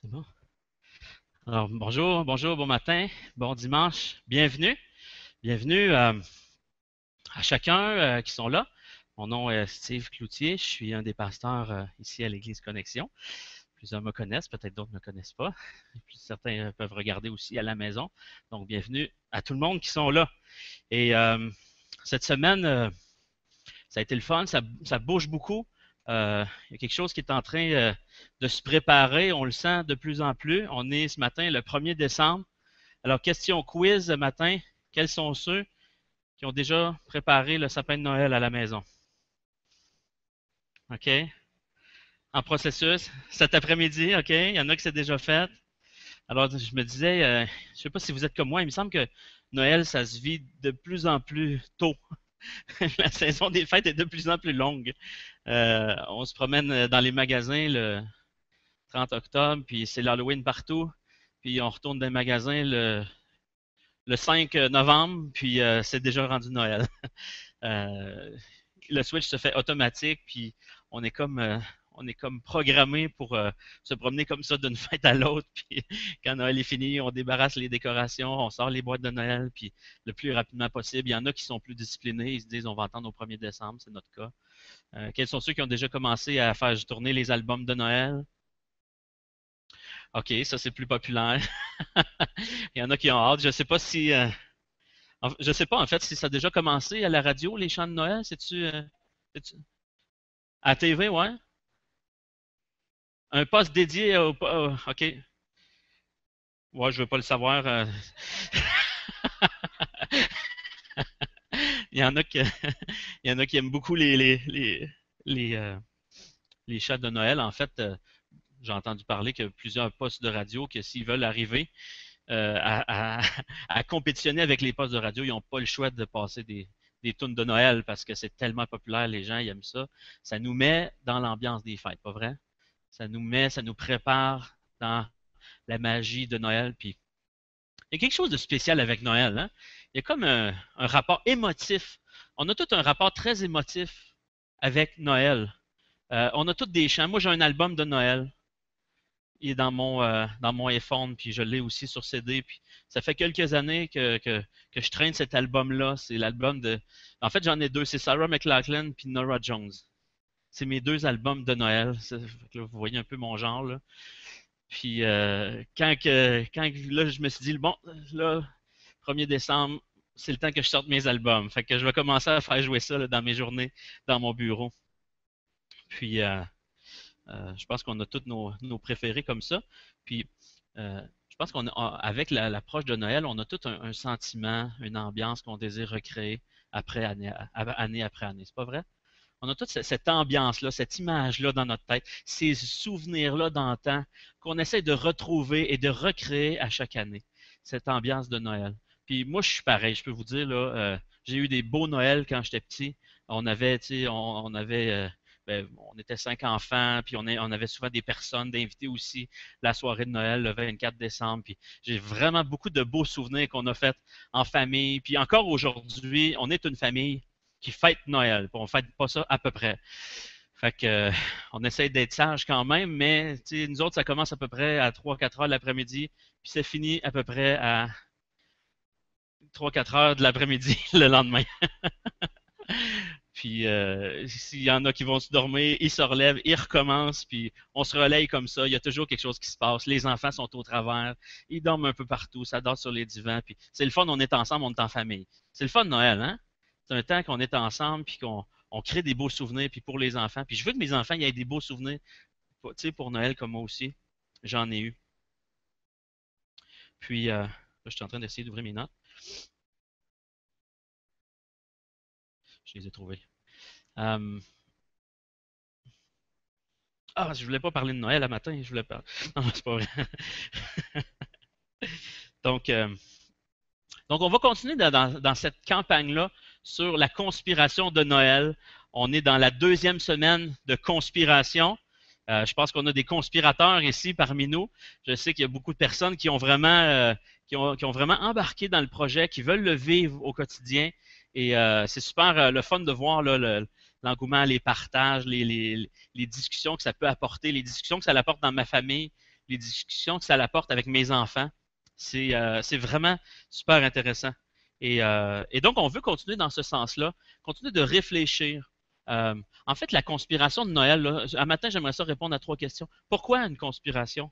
C'est bon. Alors, bonjour, bonjour, bon matin, bon dimanche, bienvenue. Bienvenue à chacun qui sont là. Mon nom est Steve Cloutier, je suis un des pasteurs ici à l'Église Connexion. Plusieurs me connaissent, peut-être d'autres ne me connaissent pas. Puis certains peuvent regarder aussi à la maison. Donc, bienvenue à tout le monde qui sont là. Et cette semaine, ça a été le fun, ça bouge beaucoup. Il y a quelque chose qui est en train de se préparer, on le sent de plus en plus. On est ce matin le 1er décembre. Alors, question quiz ce matin. Quels sont ceux qui ont déjà préparé le sapin de Noël à la maison? OK? En processus, cet après-midi, OK? Il y en a qui c'est déjà fait. Alors, je me disais, je ne sais pas si vous êtes comme moi, il me semble que Noël, ça se vit de plus en plus tôt. La saison des fêtes est de plus en plus longue. On se promène dans les magasins le 30 octobre, puis c'est l'Halloween partout. Puis on retourne dans les magasins le 5 novembre, puis c'est déjà rendu Noël. Euh, le switch se fait automatique, puis on est comme, euh, on est comme programmé pour se promener comme ça d'une fête à l'autre. Puis quand Noël est fini, on débarrasse les décorations, on sort les boîtes de Noël, puis le plus rapidement possible. Il y en a qui sont plus disciplinés, ils se disent on va attendre au 1er décembre, c'est notre cas. Quels sont ceux qui ont déjà commencé à faire tourner les albums de Noël? OK, ça c'est plus populaire. Il y en a qui ont hâte. Je sais pas si je sais pas en fait si ça a déjà commencé à la radio, les chants de Noël. C'est-tu- à TV, ouais? Un poste dédié OK. Ouais, je veux pas le savoir. Il y en a qui, il y en a qui aiment beaucoup les, euh, les chants de Noël. En fait, j'ai entendu parler que plusieurs postes de radio, que s'ils veulent arriver à compétitionner avec les postes de radio, ils n'ont pas le choix de passer des tunes de Noël parce que c'est tellement populaire, les gens ils aiment ça. Ça nous met dans l'ambiance des fêtes, pas vrai? Ça nous prépare dans la magie de Noël. Puis il y a quelque chose de spécial avec Noël, hein? Il y a comme un rapport émotif. On a tout un rapport très émotif avec Noël. On a tous des chants. Moi, j'ai un album de Noël. Il est dans mon iPhone, puis je l'ai aussi sur CD. Puis ça fait quelques années que je traîne cet album-là. C'est l'album de. En fait, j'en ai deux. C'est Sarah McLachlan puis Norah Jones. C'est mes deux albums de Noël. Là, vous voyez un peu mon genre, là. Puis quand là, je me suis dit, bon, là, 1er décembre, c'est le temps que je sorte mes albums. Fait que je vais commencer à faire jouer ça là, dans mes journées, dans mon bureau. Puis je pense qu'on a tous nos préférés comme ça. Puis je pense avec l'approche de Noël, on a tout un sentiment, une ambiance qu'on désire recréer année après année. C'est pas vrai? On a toute cette ambiance-là, cette image-là dans notre tête, ces souvenirs-là d'antan qu'on essaie de retrouver et de recréer à chaque année. Cette ambiance de Noël. Puis moi, je suis pareil, je peux vous dire, là, j'ai eu des beaux Noëls quand j'étais petit. On avait, tu sais, on avait, on était 5 enfants, puis on avait souvent des personnes d'invités aussi la soirée de Noël, le 24 décembre. Puis j'ai vraiment beaucoup de beaux souvenirs qu'on a fait en famille. Puis encore aujourd'hui, on est une famille qui fête Noël. On ne fête pas ça à peu près. Fait que, on essaie d'être sage quand même, mais nous autres, ça commence à peu près à 3-4 heures de l'après-midi, puis c'est fini à peu près à 3-4 heures de l'après-midi le lendemain. Puis s'il y en a qui vont se dormir, ils se relèvent, ils recommencent, puis on se relaye comme ça. Il y a toujours quelque chose qui se passe. Les enfants sont au travers, ils dorment un peu partout, ça dort sur les divans. Puis c'est le fun, on est ensemble, on est en famille. C'est le fun de Noël, hein? C'est un temps qu'on est ensemble, puis qu'on crée des beaux souvenirs, puis pour les enfants. Puis je veux que mes enfants aient des beaux souvenirs, pour Noël comme moi aussi. J'en ai eu. Puis là, je suis en train d'essayer d'ouvrir mes notes. Je les ai trouvées. Euh, je voulais pas parler de Noël à matin, je voulais pas. Non, c'est pas vrai. Donc, on va continuer dans cette campagne-là sur la conspiration de Noël. On est dans la deuxième semaine de conspiration. Je pense qu'on a des conspirateurs ici parmi nous. Je sais qu'il y a beaucoup de personnes qui ont vraiment embarqué dans le projet, qui veulent le vivre au quotidien. Et c'est super le fun de voir là, l'engouement, les partages, les discussions que ça peut apporter, les discussions que ça apporte dans ma famille, les discussions que ça apporte avec mes enfants. C'est vraiment super intéressant. Et donc, on veut continuer dans ce sens-là, continuer de réfléchir. Euh, En fait, la conspiration de Noël, là, un matin, j'aimerais ça répondre à 3 questions. Pourquoi une conspiration?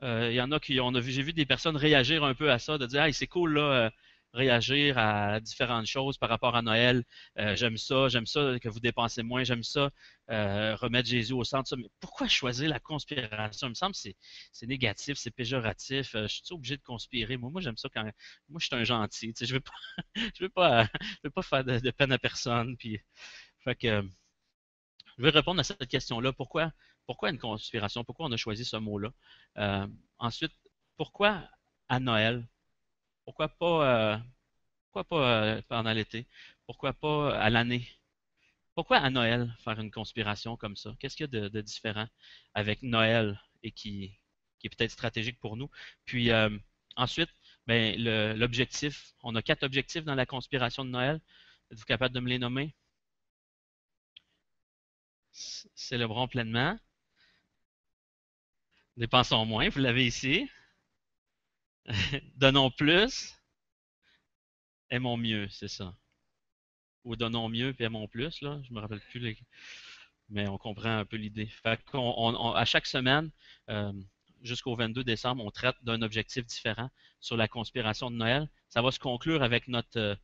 Il y en a qui, j'ai vu des personnes réagir un peu à ça, de dire, hey, c'est cool là, réagir à différentes choses par rapport à Noël. J'aime ça que vous dépensez moins, j'aime ça remettre Jésus au centre. Mais pourquoi choisir la conspiration? Il me semble que c'est négatif, c'est péjoratif. Je suis obligé de conspirer. Moi, j'aime ça quand, moi, je suis un gentil. Tu sais, je veux pas faire de peine à personne. Puis, fait que, je vais répondre à cette question-là. Pourquoi une conspiration? Pourquoi on a choisi ce mot-là? Euh, Ensuite, pourquoi à Noël? Pourquoi pas, pendant l'été? Pourquoi pas à l'année? Pourquoi à Noël faire une conspiration comme ça? Qu'est-ce qu'il y a de différent avec Noël et qui est peut-être stratégique pour nous? Puis ensuite, ben, l'objectif. On a 4 objectifs dans la conspiration de Noël. Êtes-vous capable de me les nommer? Célébrons pleinement. Dépensons moins, vous l'avez ici. Donnons plus, aimons mieux, c'est ça. Ou donnons mieux puis aimons plus, là. Je me rappelle plus mais on comprend un peu l'idée. Fait qu'on, à chaque semaine, euh, jusqu'au 22 décembre, on traite d'un objectif différent sur la conspiration de Noël. Ça va se conclure avec notre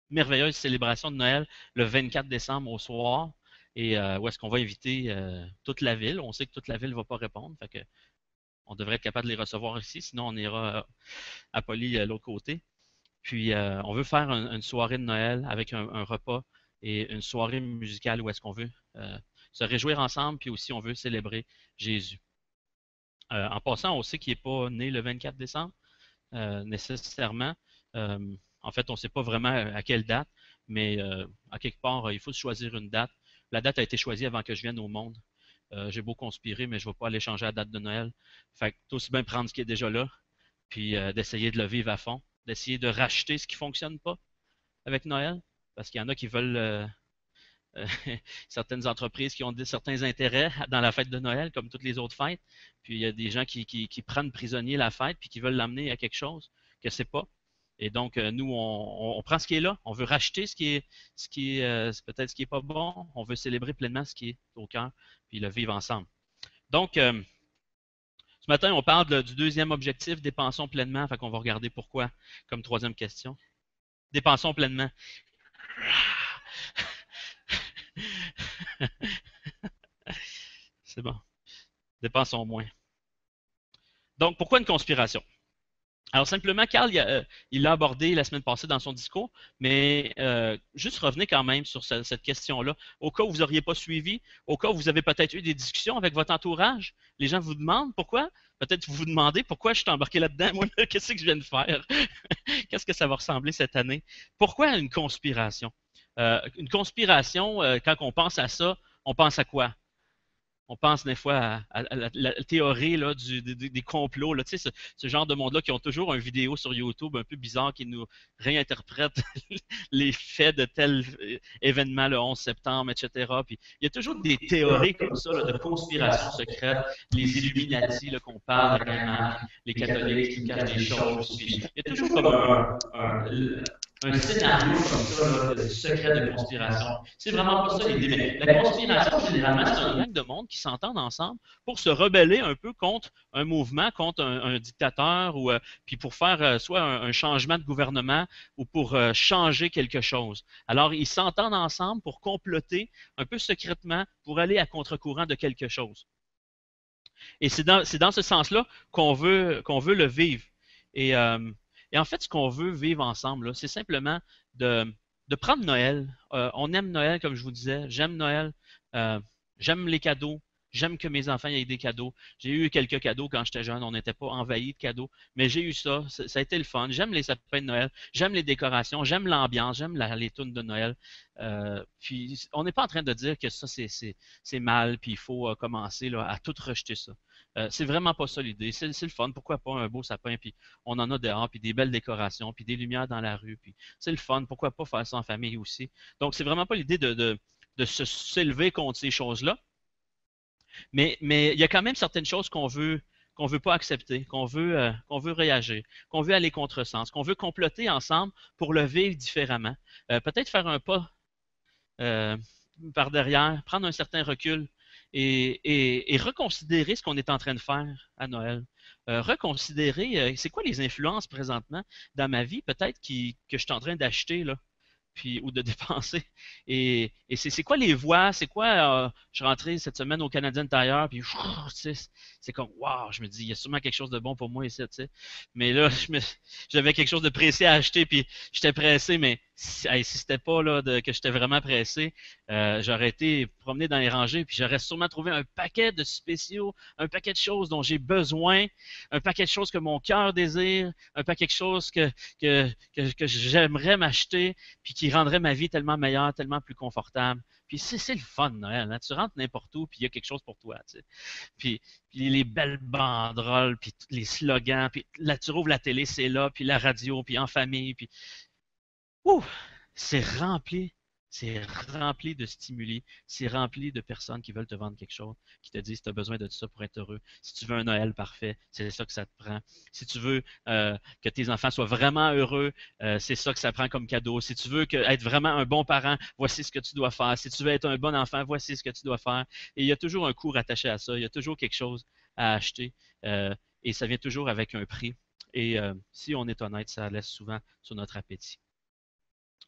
merveilleuse célébration de Noël le 24 décembre au soir. Et où est-ce qu'on va inviter toute la ville. On sait que toute la ville ne va pas répondre. Fait que on devrait être capable de les recevoir ici, sinon on ira à Poly l'autre côté. Puis on veut faire une soirée de Noël avec un repas et une soirée musicale où est-ce qu'on veut se réjouir ensemble, puis aussi on veut célébrer Jésus. En passant, on sait qu'il n'est pas né le 24 décembre, nécessairement. En fait, on ne sait pas vraiment à quelle date, mais à quelque part, il faut choisir une date. La date a été choisie avant que je vienne au monde. J'ai beau conspirer, mais je ne vais pas aller changer la date de Noël. Fait que tout aussi bien prendre ce qui est déjà là, puis d'essayer de le vivre à fond, d'essayer de racheter ce qui ne fonctionne pas avec Noël, parce qu'il y en a qui veulent euh, certaines entreprises qui ont certains intérêts dans la fête de Noël, comme toutes les autres fêtes, puis il y a des gens qui prennent prisonnier la fête, puis qui veulent l'amener à quelque chose que c'est pas. Et donc, nous, on prend ce qui est là, on veut racheter c'est peut-être ce qui est pas bon, on veut célébrer pleinement ce qui est au cœur, puis le vivre ensemble. Donc, ce matin, on parle du deuxième objectif, dépensons pleinement. Fait qu'on va regarder pourquoi comme troisième question. Dépensons pleinement. C'est bon. Dépensons moins. Donc, pourquoi une conspiration? Alors, simplement, Carl, il l'a abordé la semaine passée dans son discours, mais juste revenez quand même sur cette question-là. Au cas où vous n'auriez pas suivi, au cas où vous avez peut-être eu des discussions avec votre entourage, les gens vous demandent pourquoi. Peut-être vous vous demandez pourquoi je suis embarqué là-dedans. Moi, qu'est-ce que je viens de faire? Qu'est-ce que ça va ressembler cette année? Pourquoi une conspiration? Une conspiration, quand on pense à ça, on pense à quoi? On pense des fois à la théorie là, des complots, là, tu sais, ce genre de monde-là qui ont toujours une vidéo sur YouTube un peu bizarre qui nous réinterprète les faits de tel événement le 11 septembre, etc. Puis il y a toujours des théories comme ça là, de conspiration secrète, les Illuminati là, qu'on parle dernièrement, puis les catholiques qui nous cachent des choses. Puis il y a toujours comme un scénario comme ça, là, de secret de conspiration. C'est vraiment pas ça l'idée. Mais la conspiration, généralement, c'est un gang de monde qui s'entendent ensemble pour se rebeller un peu contre un mouvement, contre un dictateur, ou puis pour faire soit un changement de gouvernement ou pour changer quelque chose. Alors, ils s'entendent ensemble pour comploter un peu secrètement pour aller à contre-courant de quelque chose. Et c'est dans ce sens-là qu'on veut le vivre. Et, euh, et en fait, ce qu'on veut vivre ensemble, c'est simplement de prendre Noël. On aime Noël, comme je vous disais. J'aime Noël. Euh, J'aime les cadeaux. J'aime que mes enfants aient des cadeaux. J'ai eu quelques cadeaux quand j'étais jeune. On n'était pas envahi de cadeaux. Mais j'ai eu ça. Ça a été le fun. J'aime les sapins de Noël. J'aime les décorations. J'aime l'ambiance. J'aime les tunes de Noël. Puis, on n'est pas en train de dire que ça, c'est mal. Puis, il faut commencer là, à tout rejeter ça. C'est vraiment pas ça l'idée. C'est le fun. Pourquoi pas un beau sapin, puis on en a dehors, puis des belles décorations, puis des lumières dans la rue, puis c'est le fun. Pourquoi pas faire ça en famille aussi? Donc, c'est vraiment pas l'idée de s'élever contre ces choses-là. Mais il y a quand même certaines choses qu'on veut pas accepter, qu'on veut réagir, qu'on veut aller contre-sens, qu'on veut comploter ensemble pour le vivre différemment. Peut-être faire un pas euh, par derrière, prendre un certain recul et reconsidérer ce qu'on est en train de faire à Noël. Reconsidérer, c'est quoi les influences présentement dans ma vie, peut-être que je suis en train d'acheter là, puis ou de dépenser. Et c'est quoi les voies, c'est quoi, je suis rentré cette semaine au Canadian Tire, puis c'est comme, wow, je me dis, il y a sûrement quelque chose de bon pour moi ici, tu sais. Mais là, j'avais quelque chose de pressé à acheter, puis j'étais pressé, mais si c'était pas là que j'étais vraiment pressé, j'aurais été promener dans les rangées, puis j'aurais sûrement trouvé un paquet de spéciaux, un paquet de choses dont j'ai besoin, un paquet de choses que mon cœur désire, un paquet de choses que j'aimerais m'acheter, puis qui rendrait ma vie tellement meilleure, tellement plus confortable. Puis c'est le fun, Noël. Hein? Tu rentres n'importe où, puis il y a quelque chose pour toi. Tu sais. Puis les belles banderoles, puis les slogans, puis là, tu rouvres la télé, c'est là, puis la radio, puis en famille, puis ouh, c'est rempli. C'est rempli de stimuli, c'est rempli de personnes qui veulent te vendre quelque chose, qui te disent tu as besoin de ça pour être heureux. Si tu veux un Noël parfait, c'est ça que ça te prend. Si tu veux que tes enfants soient vraiment heureux, c'est ça que ça prend comme cadeau. Si tu veux être vraiment un bon parent, voici ce que tu dois faire. Si tu veux être un bon enfant, voici ce que tu dois faire. Et il y a toujours un coût rattaché à ça. Il y a toujours quelque chose à acheter. Et ça vient toujours avec un prix. Et si on est honnête, ça laisse souvent sur notre appétit.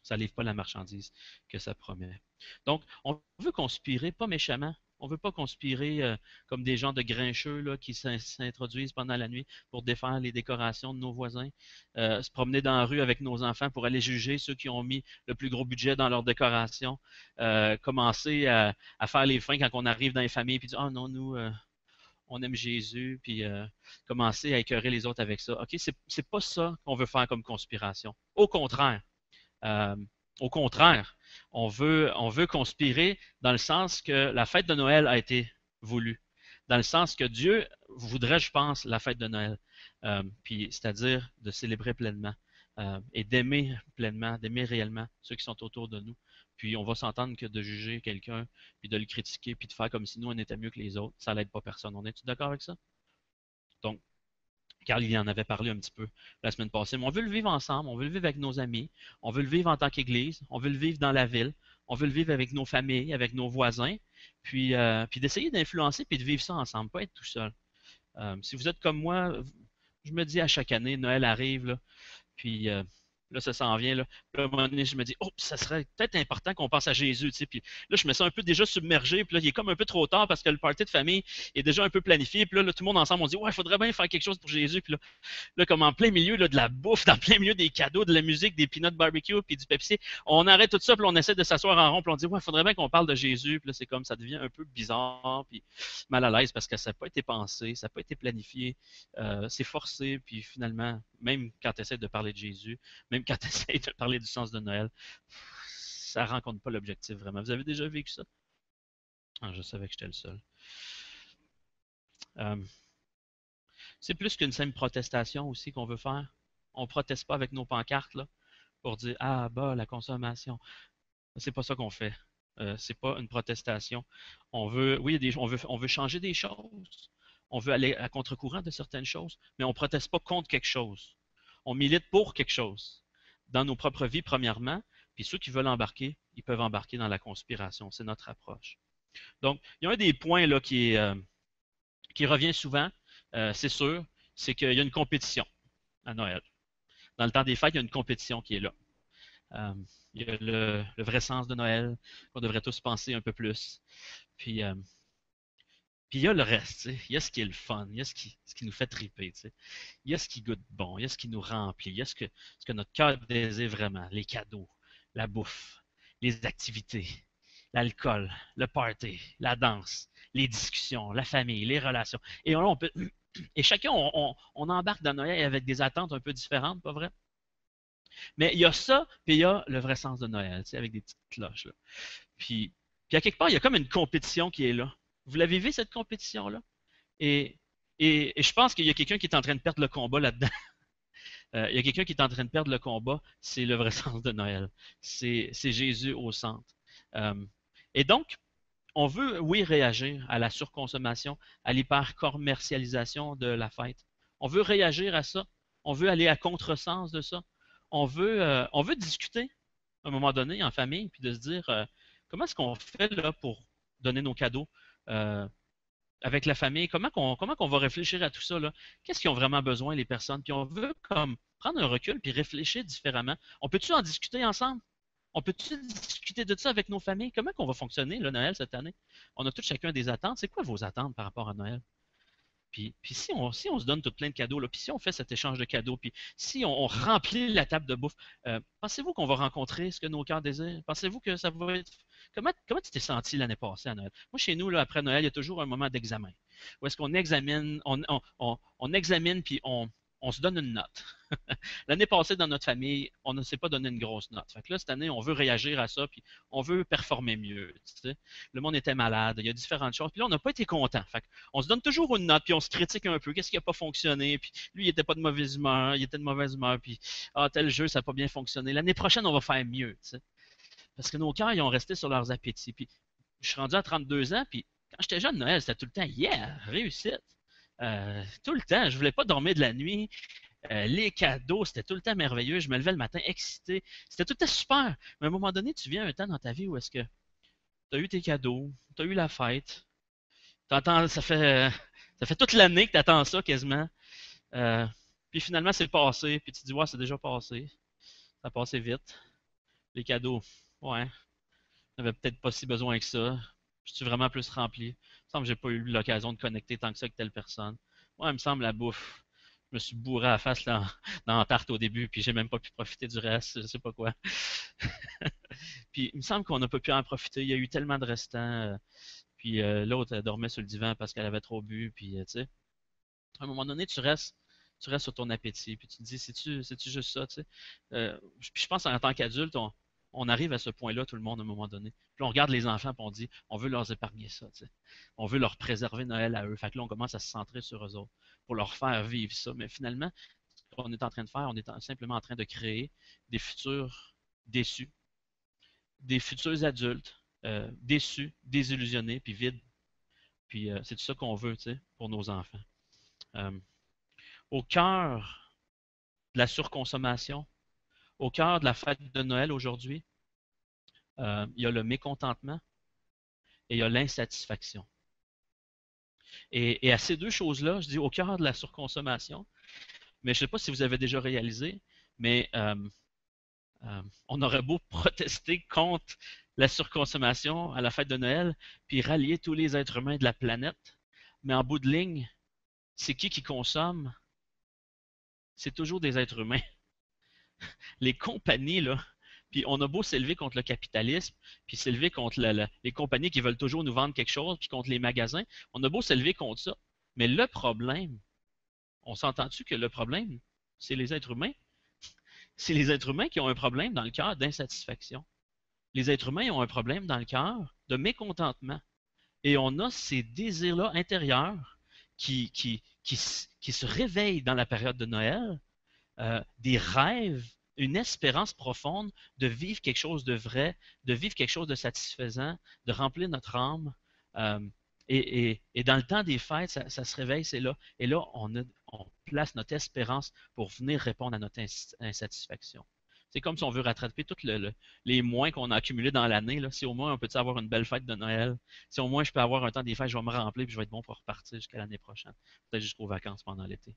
Ça ne livre pas la marchandise que ça promet. Donc, on veut conspirer, pas méchamment. On ne veut pas conspirer comme des gens de grincheux là, qui s'introduisent pendant la nuit pour défaire les décorations de nos voisins, se promener dans la rue avec nos enfants pour aller juger ceux qui ont mis le plus gros budget dans leurs décorations, commencer à faire les fins quand on arrive dans les familles puis dire ah non, nous, on aime Jésus, puis commencer à écœurer les autres avec ça. OK, c'est pas ça qu'on veut faire comme conspiration. Au contraire, euh, on veut conspirer dans le sens que la fête de Noël a été voulue. Dans le sens que Dieu voudrait, je pense, la fête de Noël. Puis, c'est-à-dire de célébrer pleinement et d'aimer pleinement, d'aimer réellement ceux qui sont autour de nous. Puis, on va s'entendre que de juger quelqu'un, puis de le critiquer, puis de faire comme si nous, on était mieux que les autres, ça n'aide pas personne. On est-tu d'accord avec ça? Donc, Carl, il en avait parlé un petit peu la semaine passée, mais on veut le vivre ensemble, on veut le vivre avec nos amis, on veut le vivre en tant qu'Église, on veut le vivre dans la ville, on veut le vivre avec nos familles, avec nos voisins, puis d'essayer d'influencer puis de vivre ça ensemble, pas être tout seul. Si vous êtes comme moi, je me dis à chaque année, Noël arrive, là, puis là, ça s'en vient. Là. Puis, à un moment donné, je me dis, oh, ça serait peut-être important qu'on pense à Jésus. Tu sais. Puis là, je me sens un peu déjà submergé. Puis là, il est comme un peu trop tard parce que le party de famille est déjà un peu planifié. Puis là tout le monde ensemble, on dit, ouais, il faudrait bien faire quelque chose pour Jésus. Puis là comme en plein milieu là, de la bouffe, dans plein milieu des cadeaux, de la musique, des peanuts barbecue, puis du Pepsi, on arrête tout ça. Puis on essaie de s'asseoir en rond. Puis on dit, ouais, il faudrait bien qu'on parle de Jésus. Puis là, c'est comme ça devient un peu bizarre. Puis mal à l'aise parce que ça n'a pas été pensé, ça n'a pas été planifié. C'est forcé. Puis finalement, même quand tu essaies de parler de Jésus, même quand tu essaies de parler du sens de Noël, ça ne rencontre pas l'objectif vraiment. Vous avez déjà vécu ça? Ah, je savais que j'étais le seul. Euh, c'est plus qu'une simple protestation aussi qu'on veut faire. On ne proteste pas avec nos pancartes là, pour dire ah bah la consommation. C'est pas ça qu'on fait. C'est pas une protestation. On veut, oui, on veut changer des choses. On veut aller à contre-courant de certaines choses, mais on ne proteste pas contre quelque chose. On milite pour quelque chose. Dans nos propres vies, premièrement, puis ceux qui veulent embarquer, ils peuvent embarquer dans la conspiration. C'est notre approche. Donc, il y a un des points là, qui revient souvent, c'est sûr, c'est qu'il y a une compétition à Noël. Dans le temps des fêtes, il y a une compétition qui est là. Euh, il y a le vrai sens de Noël, qu'on devrait tous penser un peu plus. Puis, euh, puis il y a le reste, tu sais. Il y a ce qui est le fun, il y a ce qui nous fait triper, tu sais. Il y a ce qui goûte bon, il y a ce qui nous remplit, il y a ce que notre cœur désire vraiment, les cadeaux, la bouffe, les activités, l'alcool, le party, la danse, les discussions, la famille, les relations. Et on peut, et chacun, on embarque dans Noël avec des attentes un peu différentes, pas vrai? Mais il y a ça, puis il y a le vrai sens de Noël, tu sais, avec des petites cloches, là. Puis, puis à quelque part, il y a comme une compétition qui est là. Vous la vivez, cette compétition-là? Et, et je pense qu'il y a quelqu'un qui est en train de perdre le combat là-dedans. Il y a quelqu'un qui est en train de perdre le combat, c'est le vrai sens de Noël. C'est Jésus au centre. Euh, et donc, on veut, oui, réagir à la surconsommation, à l'hyper-commercialisation de la fête. On veut réagir à ça. On veut aller à contresens de ça. On veut discuter à un moment donné en famille, puis de se dire comment est-ce qu'on fait là pour donner nos cadeaux euh, avec la famille, comment qu'on va réfléchir à tout ça là? Qu'est-ce qu'ils ont vraiment besoin les personnes? Puis on veut comme prendre un recul puis réfléchir différemment. On peut-tu en discuter ensemble? On peut-tu discuter de ça avec nos familles? Comment qu'on va fonctionner le Noël cette année? On a tous chacun des attentes. C'est quoi vos attentes par rapport à Noël? Puis si on se donne tout plein de cadeaux, là, puis si on fait cet échange de cadeaux, puis si on remplit la table de bouffe, pensez-vous qu'on va rencontrer ce que nos cœurs désirent? Pensez-vous que ça va être... Comment tu t'es senti l'année passée à Noël? Moi, chez nous, là, après Noël, il y a toujours un moment d'examen. Où est-ce qu'on examine, on examine, puis on se donne une note. L'année passée, dans notre famille, on ne s'est pas donné une grosse note. Fait que là, cette année, on veut réagir à ça, puis on veut performer mieux. Tu sais. Le monde était malade, il y a différentes choses. Puis là, on n'a pas été content. Fait on se donne toujours une note, puis on se critique un peu. Qu'est-ce qui n'a pas fonctionné? Puis lui, il n'était pas de mauvaise humeur, il était de mauvaise humeur, puis tel jeu, ça n'a pas bien fonctionné. L'année prochaine, on va faire mieux. Tu sais. Parce que nos cœurs, ils ont resté sur leurs appétits. Puis je suis rendu à 32 ans, puis quand j'étais jeune, Noël, c'était tout le temps, yeah, réussite. Tout le temps, je voulais pas dormir de la nuit. Les cadeaux, c'était tout le temps merveilleux. Je me levais le matin excité. C'était tout le temps super. Mais à un moment donné, tu viens un temps dans ta vie où est-ce que tu as eu tes cadeaux, tu as eu la fête. T'entends, ça fait toute l'année que tu attends ça quasiment. Euh, puis finalement, c'est passé. Puis tu te dis, ouais, c'est déjà passé. Ça a passé vite. Les cadeaux, ouais, j'avais peut-être pas si besoin que ça. Je suis vraiment plus rempli. Il me semble que j'ai pas eu l'occasion de connecter tant que ça avec telle personne. Ouais, il me semble la bouffe. Je me suis bourré à la face dans la tarte au début, puis j'ai même pas pu profiter du reste, je sais pas quoi. Puis il me semble qu'on n'a pas pu en profiter. Il y a eu tellement de restants. Puis l'autre, elle dormait sur le divan parce qu'elle avait trop bu. Puis tu sais, à un moment donné, tu restes sur ton appétit. Puis tu te dis, c'est-tu juste ça, tu sais? Puis je pense en tant qu'adulte, on arrive à ce point-là, tout le monde, à un moment donné. Puis on regarde les enfants, puis on dit, on veut leur épargner ça, tu sais. On veut leur préserver Noël à eux. Fait que là, on commence à se centrer sur eux autres pour leur faire vivre ça. Mais finalement, ce qu'on est en train de faire, on est simplement en train de créer des futurs déçus, des futurs adultes déçus, désillusionnés, puis vides. Puis c'est tout ça qu'on veut, tu sais, pour nos enfants. Euh, Au cœur de la surconsommation, au cœur de la fête de Noël aujourd'hui, il y a le mécontentement et il y a l'insatisfaction. Et à ces deux choses-là, je dis au cœur de la surconsommation, mais je ne sais pas si vous avez déjà réalisé, mais on aurait beau protester contre la surconsommation à la fête de Noël, puis rallier tous les êtres humains de la planète, mais en bout de ligne, c'est qui consomme? C'est toujours des êtres humains. Les compagnies, là, puis on a beau s'élever contre le capitalisme, puis s'élever contre les compagnies qui veulent toujours nous vendre quelque chose, puis contre les magasins, on a beau s'élever contre ça. Mais le problème, on s'entend-tu que le problème, c'est les êtres humains? C'est les êtres humains qui ont un problème dans le cœur d'insatisfaction. Les êtres humains ont un problème dans le cœur de mécontentement. Et on a ces désirs-là intérieurs qui se réveillent dans la période de Noël, des rêves, une espérance profonde de vivre quelque chose de vrai, de vivre quelque chose de satisfaisant, de remplir notre âme. Euh, et dans le temps des fêtes, ça se réveille, c'est là. Et là, on place notre espérance pour venir répondre à notre insatisfaction. C'est comme si on veut rattraper tous les moins qu'on a accumulés dans l'année. Si au moins on peut avoir une belle fête de Noël, si au moins je peux avoir un temps des fêtes, je vais me remplir et je vais être bon pour repartir jusqu'à l'année prochaine. Peut-être jusqu'aux vacances pendant l'été.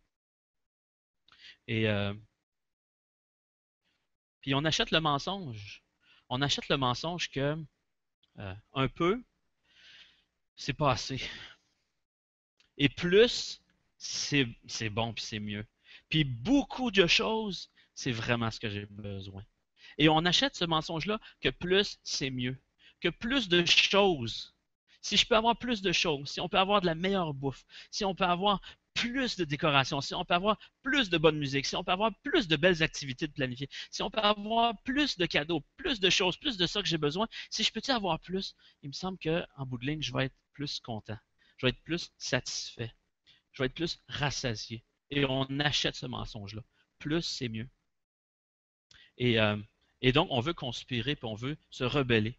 Et puis on achète le mensonge. On achète le mensonge que un peu, c'est pas assez. Et plus, c'est bon puis c'est mieux. Puis beaucoup de choses, c'est vraiment ce que j'ai besoin. Et on achète ce mensonge-là que plus, c'est mieux. Que plus de choses. Si je peux avoir plus de choses, si on peut avoir de la meilleure bouffe, si on peut avoir plus de décorations, si on peut avoir plus de bonne musique, si on peut avoir plus de belles activités de planifier, si on peut avoir plus de cadeaux, plus de choses, plus de ça que j'ai besoin, si je peux avoir plus, il me semble qu'en bout de ligne, je vais être plus content. Je vais être plus satisfait. Je vais être plus rassasié. Et on achète ce mensonge-là. Plus, c'est mieux. Et, euh, et donc, on veut conspirer, puis on veut se rebeller.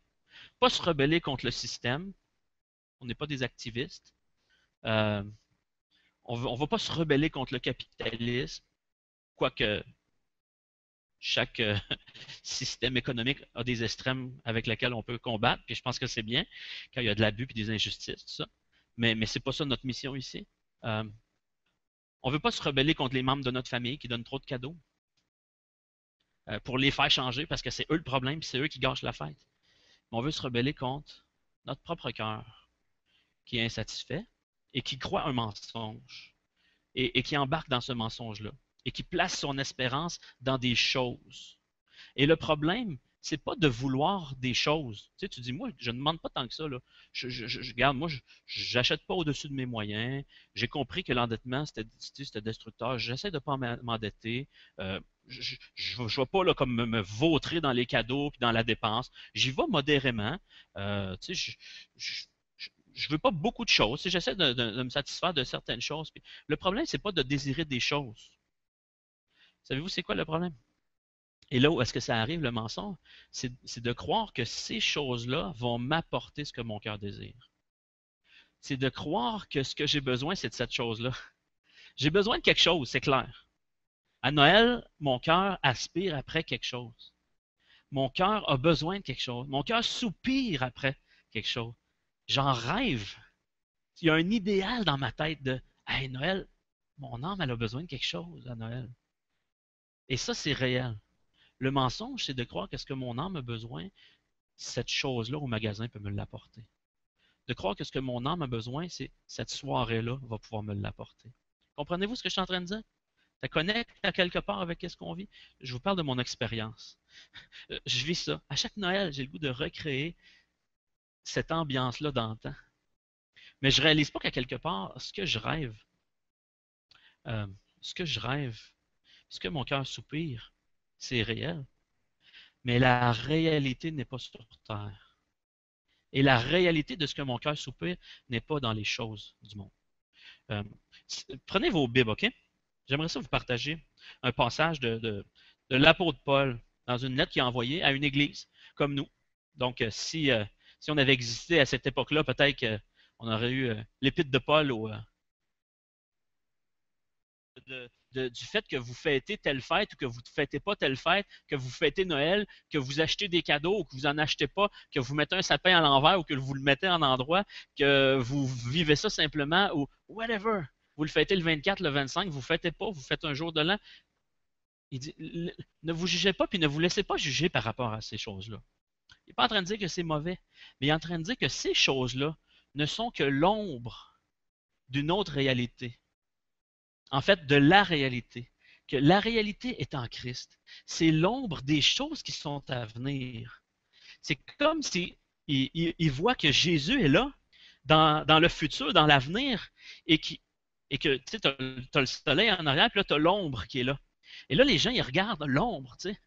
Pas se rebeller contre le système, on n'est pas des activistes. Euh, on va pas se rebeller contre le capitalisme, quoique chaque système économique a des extrêmes avec lesquels on peut combattre, puis je pense que c'est bien quand il y a de l'abus et des injustices, tout ça. Mais c'est pas ça notre mission ici. Euh, on veut pas se rebeller contre les membres de notre famille qui donnent trop de cadeaux pour les faire changer parce que c'est eux le problème, puis c'est eux qui gâchent la fête. Mais on veut se rebeller contre notre propre cœur qui est insatisfait et qui croit un mensonge et qui embarque dans ce mensonge-là et qui place son espérance dans des choses. Et le problème, c'est pas de vouloir des choses. Tu sais, tu dis, moi, je ne demande pas tant que ça, là. Regarde, moi, j'achète pas au-dessus de mes moyens. J'ai compris que l'endettement, c'était destructeur. J'essaie de pas m'endetter. Euh, je ne vais pas là, comme me vautrer dans les cadeaux puis dans la dépense. J'y vais modérément. Tu sais, je veux pas beaucoup de choses. Tu sais, j'essaie de me satisfaire de certaines choses. Puis, le problème, c'est pas de désirer des choses. Savez-vous, c'est quoi le problème? Et là où est-ce que ça arrive, le mensonge? C'est de croire que ces choses-là vont m'apporter ce que mon cœur désire. C'est de croire que ce que j'ai besoin, c'est de cette chose-là. J'ai besoin de quelque chose, c'est clair. À Noël, mon cœur aspire après quelque chose. Mon cœur a besoin de quelque chose. Mon cœur soupire après quelque chose. J'en rêve. Il y a un idéal dans ma tête de hey, Noël, mon âme, elle a besoin de quelque chose à Noël. Et ça, c'est réel. Le mensonge, c'est de croire que ce que mon âme a besoin, cette chose-là au magasin peut me l'apporter. De croire que ce que mon âme a besoin, c'est cette soirée-là va pouvoir me l'apporter. Comprenez-vous ce que je suis en train de dire? Ça connecte à quelque part avec ce qu'on vit. Je vous parle de mon expérience. Je vis ça. À chaque Noël, j'ai le goût de recréer cette ambiance-là d'antan. Mais je réalise pas qu'à quelque part, euh, ce que je rêve, ce que mon cœur soupire, c'est réel. Mais la réalité n'est pas sur terre. Et la réalité de ce que mon cœur soupire n'est pas dans les choses du monde. Euh, Prenez vos Bibles, OK? J'aimerais ça vous partager un passage de l'apôtre Paul dans une lettre qu'il a envoyée à une église comme nous. Donc, si on avait existé à cette époque-là, peut-être qu'on aurait eu l'épître de Paul du fait que vous fêtez telle fête ou que vous ne fêtez pas telle fête, que vous fêtez Noël, que vous achetez des cadeaux ou que vous n'en achetez pas, que vous mettez un sapin à l'envers ou que vous le mettez en endroit, que vous vivez ça simplement ou whatever. Vous le fêtez le 24, le 25, vous ne fêtez pas, vous faites un jour de l'an. Il dit, ne vous jugez pas puis ne vous laissez pas juger par rapport à ces choses-là. Il n'est pas en train de dire que c'est mauvais, mais il est en train de dire que ces choses-là ne sont que l'ombre d'une autre réalité. En fait, de la réalité. Que la réalité est en Christ. C'est l'ombre des choses qui sont à venir. C'est comme si il voit que Jésus est là, dans le futur, dans l'avenir, et que tu as le soleil en arrière, puis là, tu as l'ombre qui est là. Et là, les gens, ils regardent l'ombre, tu sais,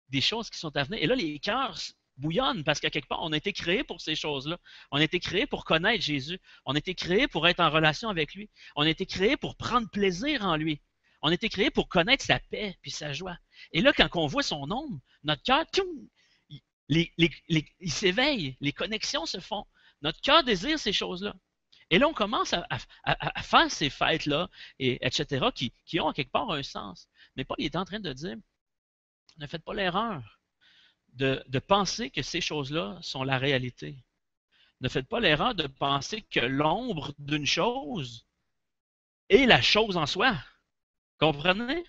des choses qui sont à venir. Et là, les cœurs bouillonnent parce qu'à quelque part, on a été créé pour ces choses-là. On a été créé pour connaître Jésus. On a été créé pour être en relation avec lui. On a été créé pour prendre plaisir en lui. On a été créé pour connaître sa paix puis sa joie. Et là, quand on voit son ombre, notre cœur, il s'éveille, les connexions se font. Notre cœur désire ces choses-là. Et là, on commence à faire ces fêtes-là, etc., qui ont en quelque part un sens. Mais Paul est en train de dire, ne faites pas l'erreur de penser que ces choses-là sont la réalité. Ne faites pas l'erreur de penser que l'ombre d'une chose est la chose en soi. Comprenez?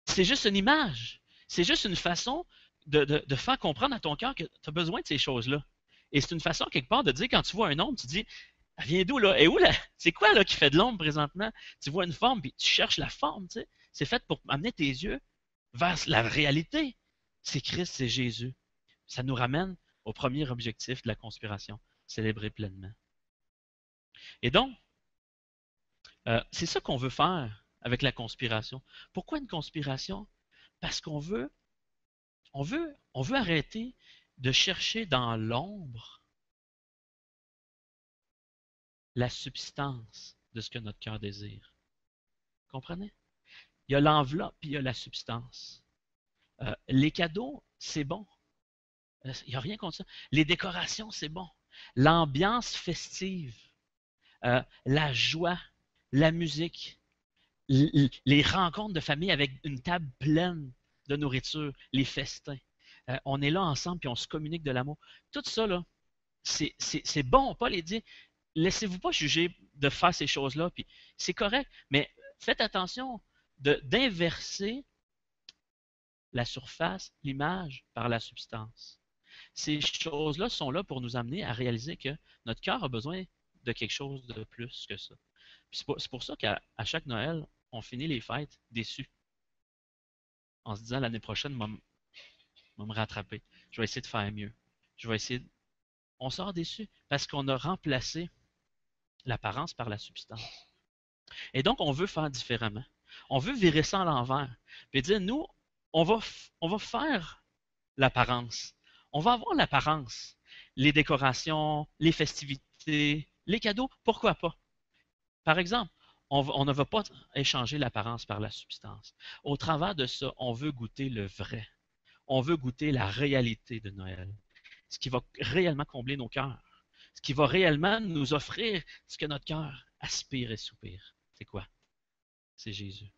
C'est juste une image. C'est juste une façon de faire comprendre à ton cœur que tu as besoin de ces choses-là. Et c'est une façon, quelque part, de dire, quand tu vois un ombre, tu dis, elle vient d'où, là? Et où, là? C'est quoi, là, qui fait de l'ombre présentement? Tu vois une forme, puis tu cherches la forme, tu sais. C'est fait pour amener tes yeux vers la réalité. C'est Christ, c'est Jésus. Ça nous ramène au premier objectif de la conspiration, célébrer pleinement. Et donc, c'est ça qu'on veut faire avec la conspiration. Pourquoi une conspiration? Parce on veut arrêter de chercher dans l'ombre la substance de ce que notre cœur désire. Comprenez? Il y a l'enveloppe, puis il y a la substance. Les cadeaux, c'est bon. Il n'y a rien contre ça. Les décorations, c'est bon. L'ambiance festive, la joie, la musique, les rencontres de famille avec une table pleine de nourriture, les festins. On est là ensemble puis on se communique de l'amour. Tout ça, là, c'est bon. Paul dit, laissez-vous pas juger de faire ces choses-là, puis c'est correct, mais faites attention d'inverser la surface, l'image par la substance. Ces choses-là sont là pour nous amener à réaliser que notre cœur a besoin de quelque chose de plus que ça. C'est pour ça qu'à chaque Noël, on finit les fêtes déçus, en se disant l'année prochaine, je vais me rattraper. Je vais essayer de faire mieux. Je vais essayer. On sort déçu parce qu'on a remplacé l'apparence par la substance. Et donc, on veut faire différemment. On veut virer ça à l'envers. Puis dire, nous, on va faire l'apparence. On va avoir l'apparence. Les décorations, les festivités, les cadeaux, pourquoi pas? Par exemple, on ne va pas échanger l'apparence par la substance. Au travers de ça, on veut goûter le vrai. On veut goûter la réalité de Noël. Ce qui va réellement combler nos cœurs. Ce qui va réellement nous offrir ce que notre cœur aspire et soupire. C'est quoi? C'est Jésus.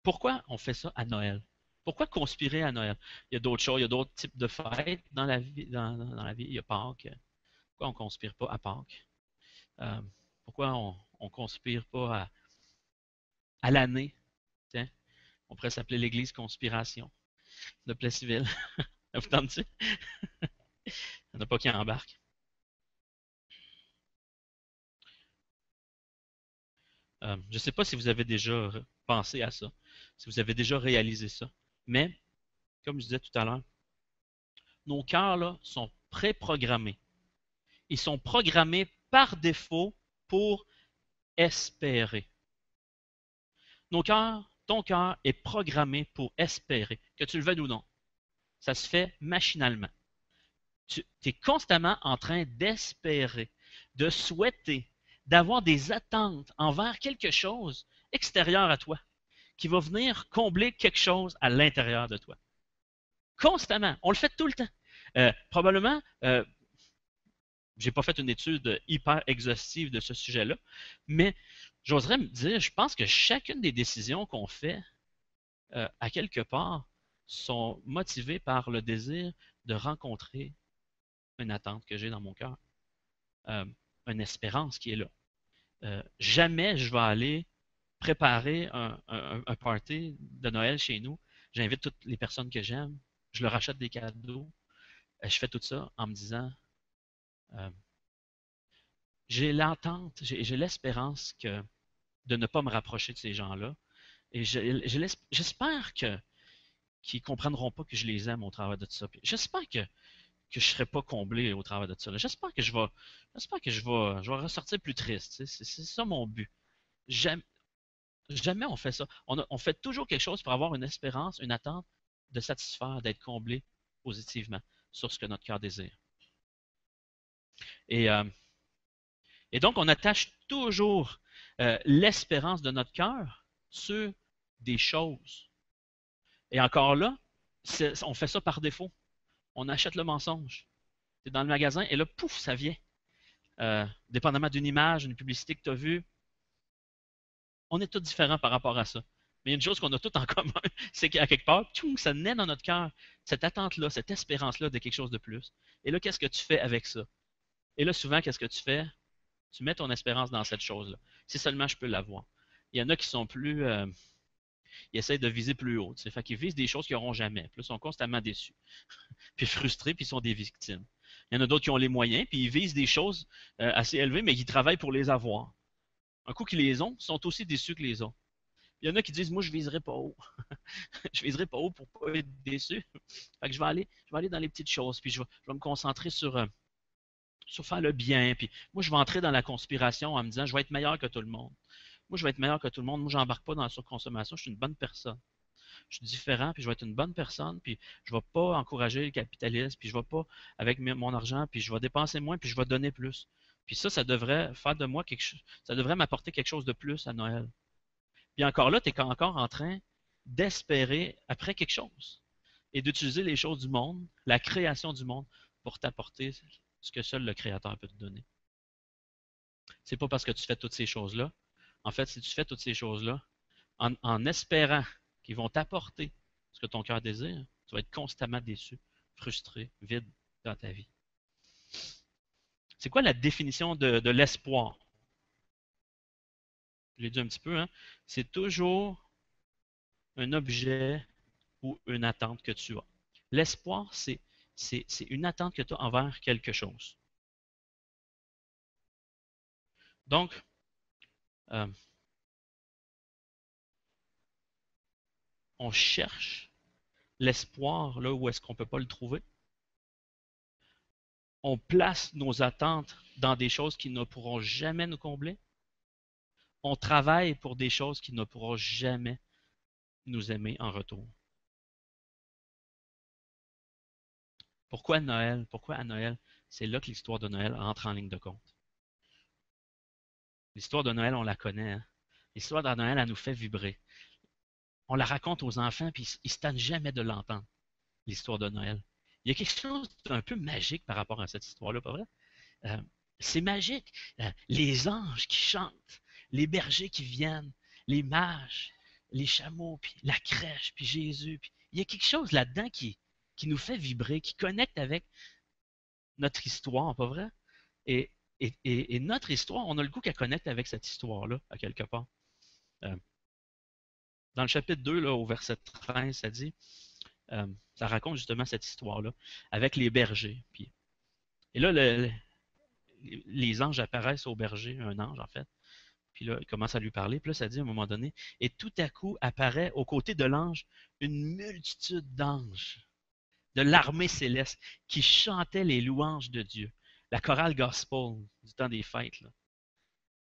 Pourquoi on fait ça à Noël? Pourquoi conspirer à Noël? Il y a d'autres choses, il y a d'autres types de fêtes dans la vie. Dans la vie. Il y a Pâques. Pourquoi on ne conspire pas à Pâques? Pourquoi on ne conspire pas à l'année? Tiens, on pourrait s'appeler l'Église Conspiration de Plessisville. Vous tentez? Il n'y en a pas qui embarquent. Je ne sais pas si vous avez déjà pensé à ça, si vous avez déjà réalisé ça, mais comme je disais tout à l'heure, nos cœurs là, sont préprogrammés. Ils sont programmés par défaut pour espérer. Nos cœurs, ton cœur est programmé pour espérer, que tu le veuilles ou non. Ça se fait machinalement. Tu es constamment en train d'espérer, de souhaiter, d'avoir des attentes envers quelque chose extérieur à toi, qui va venir combler quelque chose à l'intérieur de toi. Constamment. On le fait tout le temps. Probablement, je n'ai pas fait une étude hyper exhaustive de ce sujet-là, mais j'oserais me dire, je pense que chacune des décisions qu'on fait, à quelque part, sont motivées par le désir de rencontrer une attente que j'ai dans mon cœur, une espérance qui est là. Jamais je vais aller préparer un party de Noël chez nous. J'invite toutes les personnes que j'aime, je leur achète des cadeaux, je fais tout ça en me disant, j'ai l'attente, j'ai l'espérance de ne pas me rapprocher de ces gens-là. Et j'espère qu'ils ne comprendront pas que je les aime au travers de tout ça. J'espère que je ne serai pas comblé au travers de tout ça. J'espère que je vais ressortir plus triste. C'est ça mon but. Jamais, jamais on fait ça. On fait toujours quelque chose pour avoir une espérance, une attente de satisfaire, d'être comblé positivement sur ce que notre cœur désire. Et, euh, et donc, on attache toujours l'espérance de notre cœur sur des choses. Et encore là, on fait ça par défaut. On achète le mensonge. Tu es dans le magasin et là, pouf, ça vient. Dépendamment d'une image, d'une publicité que tu as vue, on est tous différents par rapport à ça. Mais il y a une chose qu'on a tous en commun, c'est qu'à quelque part, tout, ça naît dans notre cœur, cette attente-là, cette espérance-là de quelque chose de plus. Et là, qu'est-ce que tu fais avec ça? Et là, souvent, qu'est-ce que tu fais? Tu mets ton espérance dans cette chose-là. Si seulement je peux l'avoir. Il y en a qui sont plus... ils essayent de viser plus haut. Fait qu'ils visent des choses qu'ils n'auront jamais. Puis là, ils sont constamment déçus. Puis frustrés, puis ils sont des victimes. Il y en a d'autres qui ont les moyens, puis ils visent des choses assez élevées, mais qui travaillent pour les avoir. Un coup qu'ils les ont, ils sont aussi déçus que les autres. Il y en a qui disent, moi, je ne viserai pas haut. Je ne viserai pas haut pour ne pas être déçu. Fait que je vais aller dans les petites choses, puis je vais me concentrer sur faire le bien. Puis moi, je vais entrer dans la conspiration en me disant, je vais être meilleur que tout le monde. Moi, je vais être meilleur que tout le monde. Moi, je n'embarque pas dans la surconsommation. Je suis une bonne personne. Je suis différent, puis je vais être une bonne personne, puis je ne vais pas encourager le capitalisme, puis je ne vais pas avec mon argent, puis je vais dépenser moins, puis je vais donner plus. Puis ça devrait faire de moi quelque chose, ça devrait m'apporter quelque chose de plus à Noël. Puis encore là, tu es encore en train d'espérer après quelque chose et d'utiliser les choses du monde, la création du monde, pour t'apporter ce que seul le Créateur peut te donner. C'est pas parce que tu fais toutes ces choses-là. En fait, si tu fais toutes ces choses-là, en espérant qu'ils vont t'apporter ce que ton cœur désire, tu vas être constamment déçu, frustré, vide dans ta vie. C'est quoi la définition de l'espoir? Je l'ai dit un petit peu, hein? C'est toujours un objet ou une attente que tu as. L'espoir, c'est une attente que tu as envers quelque chose. Donc, euh, on cherche l'espoir là où est-ce qu'on ne peut pas le trouver. On place nos attentes dans des choses qui ne pourront jamais nous combler. On travaille pour des choses qui ne pourront jamais nous aimer en retour. Pourquoi Noël? Pourquoi à Noël? C'est là que l'histoire de Noël entre en ligne de compte. L'histoire de Noël, on la connaît. Hein? L'histoire de Noël, elle nous fait vibrer. On la raconte aux enfants, puis ils ne se tannent jamais de l'entendre, l'histoire de Noël. Il y a quelque chose d'un peu magique par rapport à cette histoire-là, pas vrai? Euh, c'est magique. Les anges qui chantent, les bergers qui viennent, les mages, les chameaux, puis la crèche, puis Jésus. Puis il y a quelque chose là-dedans qui nous fait vibrer, qui connecte avec notre histoire, pas vrai? Et notre histoire, on a le goût qu'elle connecte avec cette histoire-là, à quelque part. Dans le chapitre 2, là, au verset 13, ça dit, ça raconte justement cette histoire-là, avec les bergers. Puis, et là, les anges apparaissent au berger, un ange en fait. Puis là, il commence à lui parler. Puis là, ça dit à un moment donné, et tout à coup apparaît aux côtés de l'ange une multitude d'anges, de l'armée céleste, qui chantaient les louanges de Dieu. La chorale gospel du temps des fêtes. Là.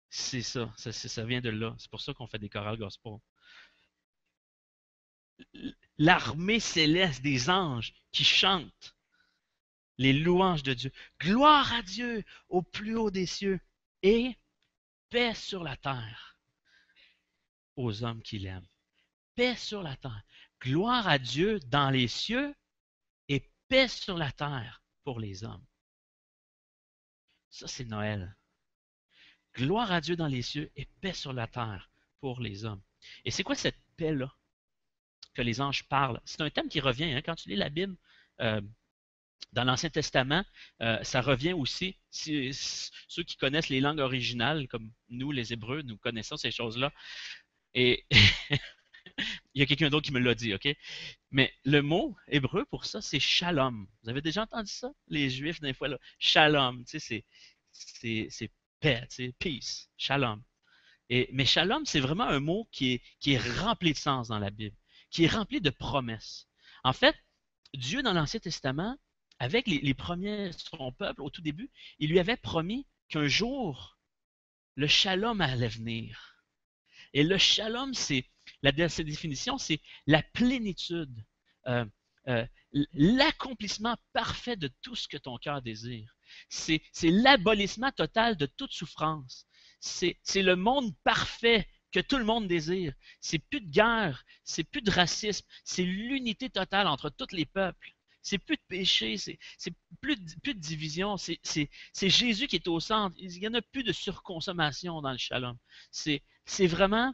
C'est ça, ça vient de là. C'est pour ça qu'on fait des chorales gospel. L'armée céleste des anges qui chantent les louanges de Dieu. Gloire à Dieu au plus haut des cieux et paix sur la terre aux hommes qui l'aiment. Paix sur la terre. Gloire à Dieu dans les cieux et paix sur la terre pour les hommes. Ça, c'est Noël. Gloire à Dieu dans les cieux et paix sur la terre pour les hommes. Et c'est quoi cette paix-là que les anges parlent? C'est un thème qui revient hein, quand tu lis la Bible. Dans l'Ancien Testament, ça revient aussi. Ceux qui connaissent les langues originales, comme nous, les Hébreux, nous connaissons ces choses-là. Et il y a quelqu'un d'autre qui me l'a dit, OK? Mais le mot hébreu pour ça, c'est shalom. Vous avez déjà entendu ça? Les Juifs, des fois, là, shalom, tu sais, c'est paix, tu sais, peace, shalom. Mais shalom, c'est vraiment un mot qui est rempli de sens dans la Bible, qui est rempli de promesses. En fait, Dieu, dans l'Ancien Testament, avec les premiers, son peuple, au tout début, il lui avait promis qu'un jour, le shalom allait venir. Et le shalom, c'est sa définition, c'est la plénitude, euh, euh, l'accomplissement parfait de tout ce que ton cœur désire. C'est l'abolissement total de toute souffrance. C'est le monde parfait que tout le monde désire. C'est plus de guerre, c'est plus de racisme, c'est l'unité totale entre tous les peuples. C'est plus de péché, c'est plus de division. C'est Jésus qui est au centre. Il n'y en a plus de surconsommation dans le shalom. C'est vraiment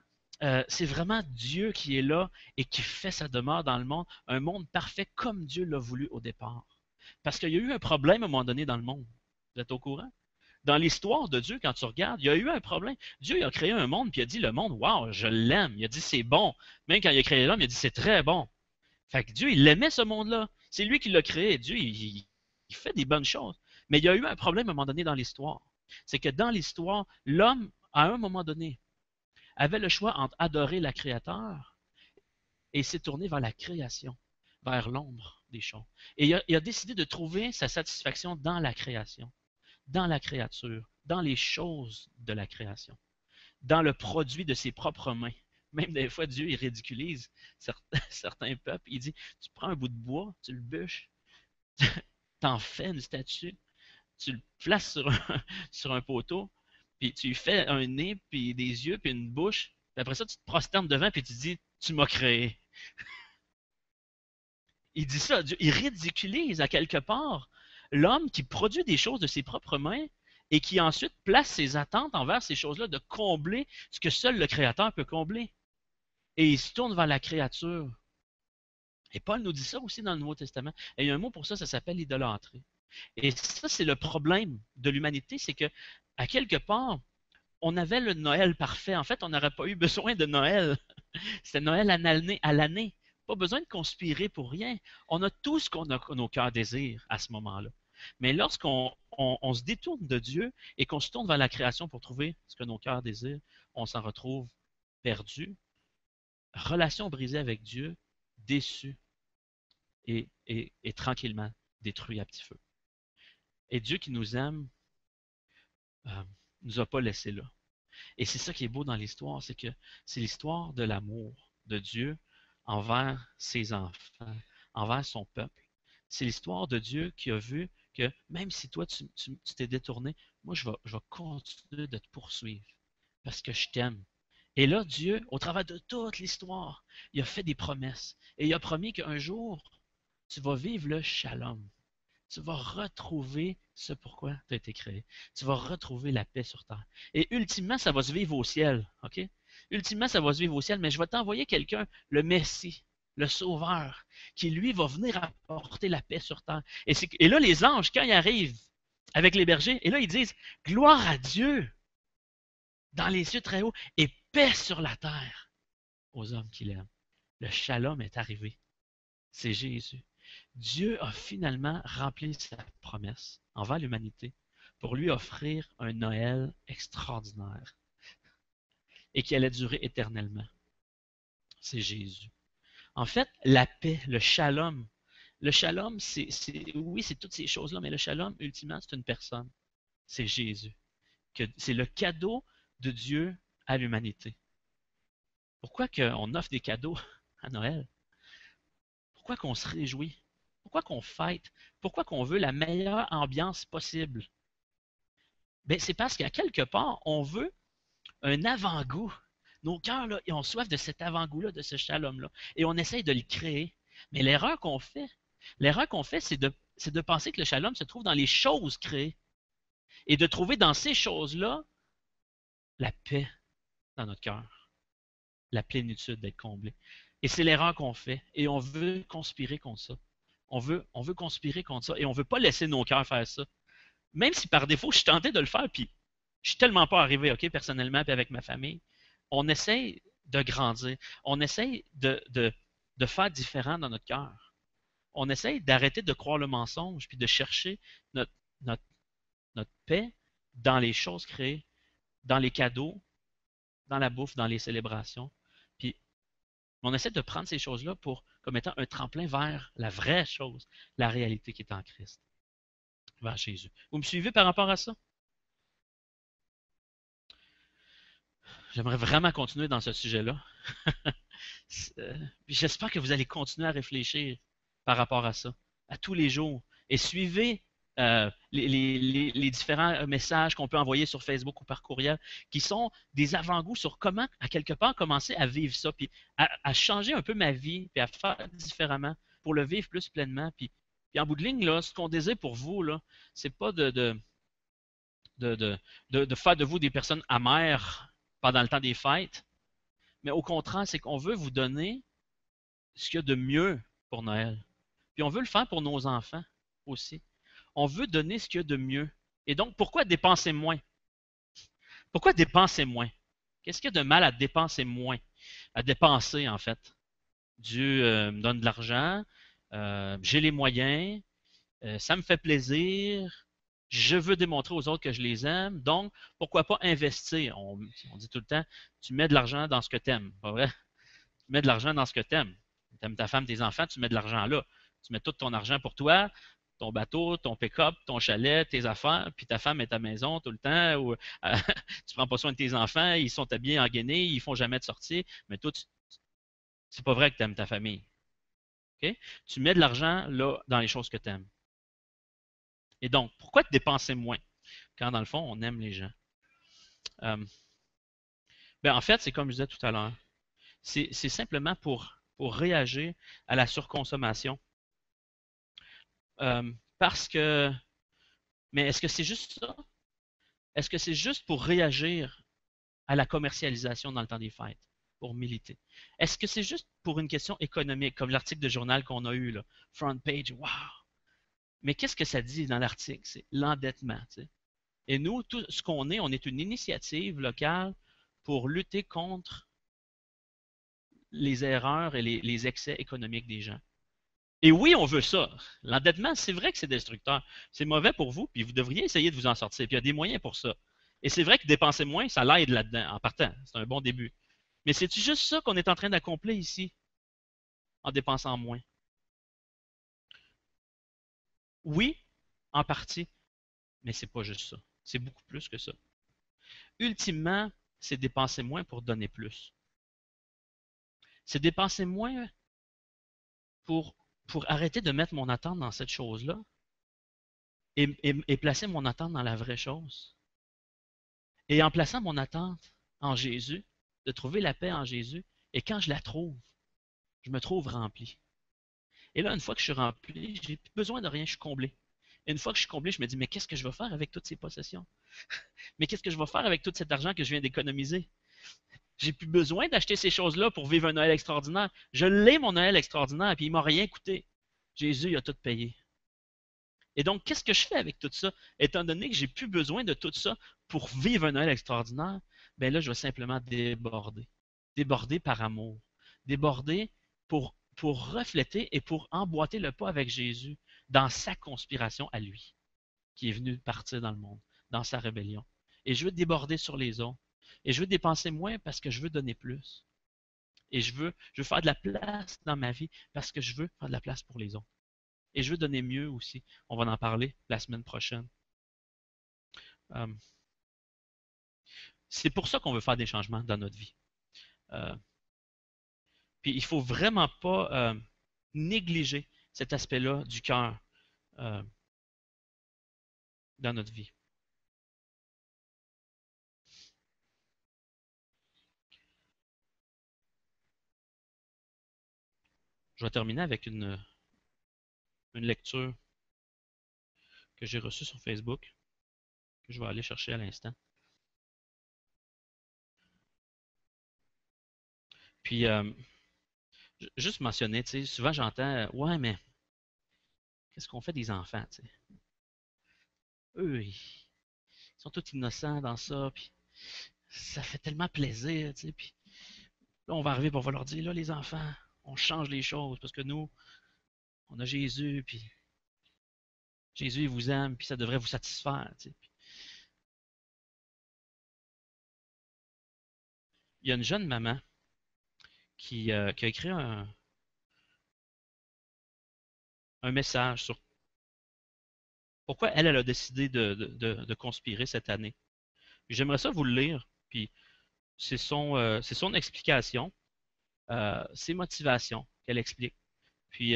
Dieu qui est là et qui fait sa demeure dans le monde, un monde parfait comme Dieu l'a voulu au départ. Parce qu'il y a eu un problème à un moment donné dans le monde. Vous êtes au courant? Dans l'histoire de Dieu, quand tu regardes, il y a eu un problème. Dieu a créé un monde, puis il a dit le monde, waouh, je l'aime. Il a dit c'est bon. Même quand il a créé l'homme, il a dit c'est très bon. Fait que Dieu, il aimait ce monde-là. C'est lui qui l'a créé. Dieu, il fait des bonnes choses. Mais il y a eu un problème à un moment donné dans l'histoire. C'est que dans l'histoire, l'homme, à un moment donné, avait le choix entre adorer la créateur et s'est tourné vers la création, vers l'ombre des choses. Et il a décidé de trouver sa satisfaction dans la création, dans la créature, dans les choses de la création, dans le produit de ses propres mains. Même des fois, Dieu, il ridiculise certains peuples. Il dit, tu prends un bout de bois, tu le bûches, t'en fais une statue, tu le places sur un poteau, puis tu lui fais un nez, puis des yeux, puis une bouche. Puis après ça, tu te prosternes devant, puis tu dis, tu m'as créé. Il dit ça, Dieu, il ridiculise à quelque part l'homme qui produit des choses de ses propres mains et qui ensuite place ses attentes envers ces choses-là de combler ce que seul le Créateur peut combler. Et il se tourne vers la créature. Et Paul nous dit ça aussi dans le Nouveau Testament. Et il y a un mot pour ça, ça s'appelle l'idolâtrie. Et ça, c'est le problème de l'humanité, c'est que, à quelque part, on avait le Noël parfait. En fait, on n'aurait pas eu besoin de Noël. C'était Noël à l'année. Pas besoin de conspirer pour rien. On a tout ce qu'on a nos cœurs désirent à ce moment-là. Mais lorsqu'on on se détourne de Dieu et qu'on se tourne vers la création pour trouver ce que nos cœurs désirent, on s'en retrouve perdu, relation brisée avec Dieu, déçu et tranquillement détruit à petit feu. Et Dieu qui nous aime, nous a pas laissé là. Et c'est ça qui est beau dans l'histoire, c'est que c'est l'histoire de l'amour de Dieu envers ses enfants, envers son peuple. C'est l'histoire de Dieu qui a vu que même si toi tu t'es détourné, moi je vais continuer de te poursuivre parce que je t'aime. Et là, Dieu, au travers de toute l'histoire, il a fait des promesses. Et il a promis qu'un jour, tu vas vivre le shalom. Tu vas retrouver ce pourquoi tu as été créé. Tu vas retrouver la paix sur terre. Et ultimement, ça va se vivre au ciel. OK? Ultimement, ça va se vivre au ciel, mais je vais t'envoyer quelqu'un, le Messie, le Sauveur, qui lui va venir apporter la paix sur terre. Et là, les anges, quand ils arrivent avec les bergers, et là, ils disent gloire à Dieu dans les cieux très hauts et paix sur la terre aux hommes qui l'aiment. Le shalom est arrivé. C'est Jésus. Dieu a finalement rempli sa promesse envers l'humanité pour lui offrir un Noël extraordinaire et qui allait durer éternellement. C'est Jésus. En fait, la paix, le shalom, oui, c'est toutes ces choses-là, mais le shalom, ultimement, c'est une personne. C'est Jésus. C'est le cadeau de Dieu à l'humanité. Pourquoi qu'on offre des cadeaux à Noël? Pourquoi qu'on se réjouit? Pourquoi qu'on fête? Pourquoi qu'on veut la meilleure ambiance possible? Ben, c'est parce qu'à quelque part, on veut un avant-goût. Nos cœurs, là, ils ont soif de cet avant-goût-là, de ce shalom-là. Et on essaye de le créer. Mais l'erreur qu'on fait, c'est de penser que le shalom se trouve dans les choses créées. Et de trouver dans ces choses-là la paix dans notre cœur. La plénitude d'être comblé. Et c'est l'erreur qu'on fait. Et on veut conspirer contre ça. On veut conspirer contre ça. Et on ne veut pas laisser nos cœurs faire ça. Même si par défaut, je suis tenté de le faire, puis je suis tellement pas arrivé, OK, personnellement, puis avec ma famille. On essaye de grandir. On essaye de faire différent dans notre cœur. On essaye d'arrêter de croire le mensonge, puis de chercher notre, notre, notre paix dans les choses créées, dans les cadeaux, dans la bouffe, dans les célébrations. Puis on essaie de prendre ces choses-là comme étant un tremplin vers la vraie chose, la réalité qui est en Christ, vers Jésus. Vous me suivez par rapport à ça? J'aimerais vraiment continuer dans ce sujet-là. J'espère que vous allez continuer à réfléchir par rapport à ça, à tous les jours. Et suivez les différents messages qu'on peut envoyer sur Facebook ou par courriel, qui sont des avant-goûts sur comment, à quelque part, commencer à vivre ça, puis à changer un peu ma vie, puis à faire différemment pour le vivre plus pleinement. Puis en bout de ligne, là, ce qu'on désire pour vous, là, c'est pas de faire de vous des personnes amères pendant le temps des fêtes, mais au contraire, c'est qu'on veut vous donner ce qu'il y a de mieux pour Noël. Puis on veut le faire pour nos enfants aussi. On veut donner ce qu'il y a de mieux. Et donc, pourquoi dépenser moins? Pourquoi dépenser moins? Qu'est-ce qu'il y a de mal à dépenser moins? À dépenser, en fait. Dieu me donne de l'argent, j'ai les moyens, ça me fait plaisir, je veux démontrer aux autres que je les aime, donc pourquoi pas investir? On dit tout le temps, tu mets de l'argent dans ce que tu aimes, pas vrai? Tu mets de l'argent dans ce que tu aimes. Tu aimes ta femme, tes enfants, tu mets de l'argent là. Tu mets tout ton argent pour toi, ton bateau, ton pick-up, ton chalet, tes affaires, puis ta femme est à la maison tout le temps, ou tu prends pas soin de tes enfants, ils sont habillés en guenilles, ils font jamais de sortie, mais toi, c'est pas vrai que tu aimes ta famille. Okay? Tu mets de l'argent là dans les choses que tu aimes. Et donc, pourquoi te dépenser moins quand dans le fond, on aime les gens? Euh, ben, en fait, c'est comme je disais tout à l'heure. C'est simplement pour réagir à la surconsommation. Parce que, mais est-ce que c'est juste ça? Est-ce que c'est juste pour réagir à la commercialisation dans le temps des fêtes, pour militer? Est-ce que c'est juste pour une question économique, comme l'article de journal qu'on a eu, là, front page, wow! Mais qu'est-ce que ça dit dans l'article? C'est l'endettement. Tu sais. Et nous, tout ce qu'on est, on est une initiative locale pour lutter contre les erreurs et les excès économiques des gens. Et oui, on veut ça. L'endettement, c'est vrai que c'est destructeur. C'est mauvais pour vous, puis vous devriez essayer de vous en sortir. Puis il y a des moyens pour ça. Et c'est vrai que dépenser moins, ça l'aide là-dedans, en partant. C'est un bon début. Mais c'est-tu juste ça qu'on est en train d'accomplir ici, en dépensant moins? Oui, en partie, mais c'est pas juste ça. C'est beaucoup plus que ça. Ultimement, c'est dépenser moins pour donner plus. C'est dépenser moins pour, pour arrêter de mettre mon attente dans cette chose-là et placer mon attente dans la vraie chose. Et en plaçant mon attente en Jésus, de trouver la paix en Jésus, et quand je la trouve, je me trouve rempli. Et là, une fois que je suis rempli, j'ai plus besoin de rien, je suis comblé. Et une fois que je suis comblé, je me dis, mais qu'est-ce que je vais faire avec toutes ces possessions? Mais qu'est-ce que je vais faire avec tout cet argent que je viens d'économiser? J'ai plus besoin d'acheter ces choses-là pour vivre un Noël extraordinaire. Je l'ai, mon Noël extraordinaire, puis il m'a rien coûté. Jésus, il a tout payé. Et donc, qu'est-ce que je fais avec tout ça? Étant donné que j'ai plus besoin de tout ça pour vivre un Noël extraordinaire, ben là, je vais simplement déborder. Déborder par amour. Déborder pour refléter et pour emboîter le pas avec Jésus dans sa conspiration à lui, qui est venu partir dans le monde, dans sa rébellion. Et je veux déborder sur les autres. Et je veux dépenser moins parce que je veux donner plus. Et je veux faire de la place dans ma vie parce que je veux faire de la place pour les autres. Et je veux donner mieux aussi. On va en parler la semaine prochaine. Euh, c'est pour ça qu'on veut faire des changements dans notre vie. Euh, puis il ne faut vraiment pas négliger cet aspect-là du cœur euh, dans notre vie. Je vais terminer avec une lecture que j'ai reçue sur Facebook, que je vais aller chercher à l'instant. Puis, juste mentionner, tu sais, souvent j'entends, ouais, mais qu'est-ce qu'on fait des enfants, tu sais? Eux, ils sont tous innocents dans ça, puis ça fait tellement plaisir, tu sais, puis là, on va arriver, on va leur dire, là, les enfants, on change les choses, parce que nous, on a Jésus, puis Jésus, il vous aime, puis ça devrait vous satisfaire, tu sais. Il y a une jeune maman qui a écrit un message sur pourquoi elle a décidé de conspirer cette année. J'aimerais ça vous le lire, puis c'est son explication, ses motivations qu'elle explique. Puis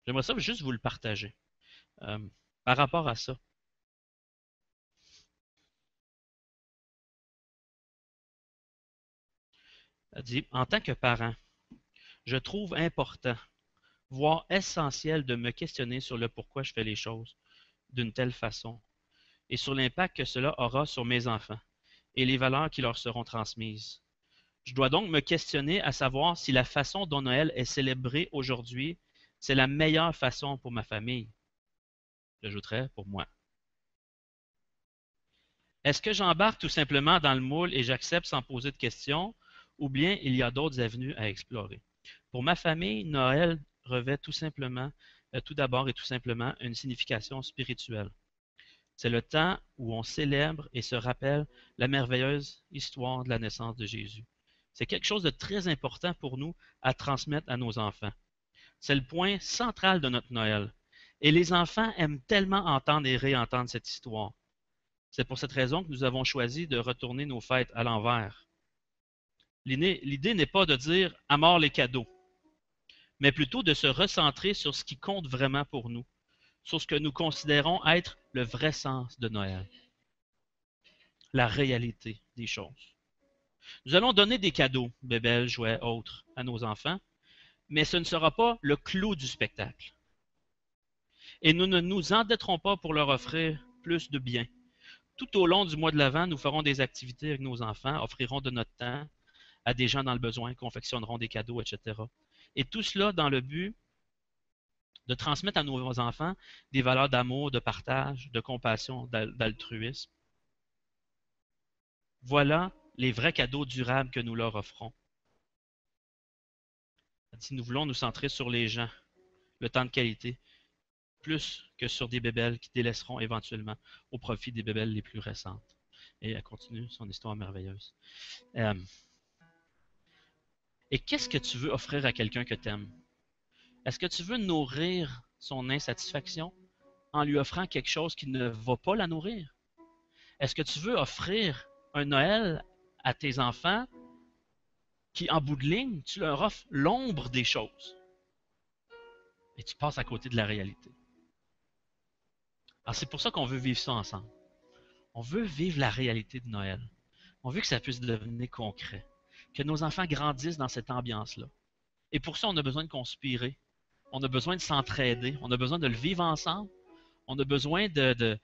j'aimerais ça juste vous le partager euh, par rapport à ça. Elle dit, en tant que parent, je trouve important, voire essentiel de me questionner sur le pourquoi je fais les choses d'une telle façon et sur l'impact que cela aura sur mes enfants et les valeurs qui leur seront transmises. Je dois donc me questionner à savoir si la façon dont Noël est célébré aujourd'hui, c'est la meilleure façon pour ma famille. J'ajouterais pour moi. Est-ce que j'embarque tout simplement dans le moule et j'accepte sans poser de questions, ou bien il y a d'autres avenues à explorer? Pour ma famille, Noël revêt tout simplement, tout d'abord et tout simplement, une signification spirituelle. C'est le temps où on célèbre et se rappelle la merveilleuse histoire de la naissance de Jésus. C'est quelque chose de très important pour nous à transmettre à nos enfants. C'est le point central de notre Noël. Et les enfants aiment tellement entendre et réentendre cette histoire. C'est pour cette raison que nous avons choisi de retourner nos fêtes à l'envers. L'idée n'est pas de dire à mort les cadeaux, mais plutôt de se recentrer sur ce qui compte vraiment pour nous, sur ce que nous considérons être le vrai sens de Noël, la réalité des choses. Nous allons donner des cadeaux, bébelles, jouets, autres, à nos enfants, mais ce ne sera pas le clou du spectacle. et nous ne nous endetterons pas pour leur offrir plus de biens. Tout au long du mois de l'Avent, nous ferons des activités avec nos enfants, offrirons de notre temps à des gens dans le besoin, confectionneront des cadeaux, etc. Et tout cela dans le but de transmettre à nos enfants des valeurs d'amour, de partage, de compassion, d'altruisme. Voilà les vrais cadeaux durables que nous leur offrons. Si nous voulons nous centrer sur les gens, le temps de qualité, plus que sur des bébelles qui délaisseront éventuellement au profit des bébelles les plus récentes. Et elle continue son histoire merveilleuse. Et qu'est-ce que tu veux offrir à quelqu'un que tu aimes? Est-ce que tu veux nourrir son insatisfaction en lui offrant quelque chose qui ne va pas la nourrir? Est-ce que tu veux offrir un Noël à tes enfants qui, en bout de ligne, tu leur offres l'ombre des choses et tu passes à côté de la réalité? Alors c'est pour ça qu'on veut vivre ça ensemble. On veut vivre la réalité de Noël. On veut que ça puisse devenir concret, que nos enfants grandissent dans cette ambiance-là. Et pour ça, on a besoin de conspirer, on a besoin de s'entraider, on a besoin de le vivre ensemble, on a besoin de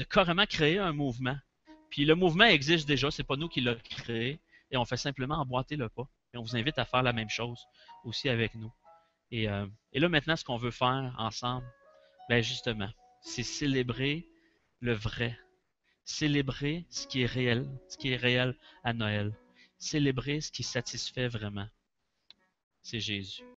carrément créer un mouvement. Puis le mouvement existe déjà, c'est pas nous qui l'avons créé, et on fait simplement emboîter le pas. Et on vous invite à faire la même chose aussi avec nous. Et là maintenant, ce qu'on veut faire ensemble, ben justement, c'est célébrer le vrai. Célébrer ce qui est réel à Noël. Célébrer ce qui satisfait vraiment. C'est Jésus.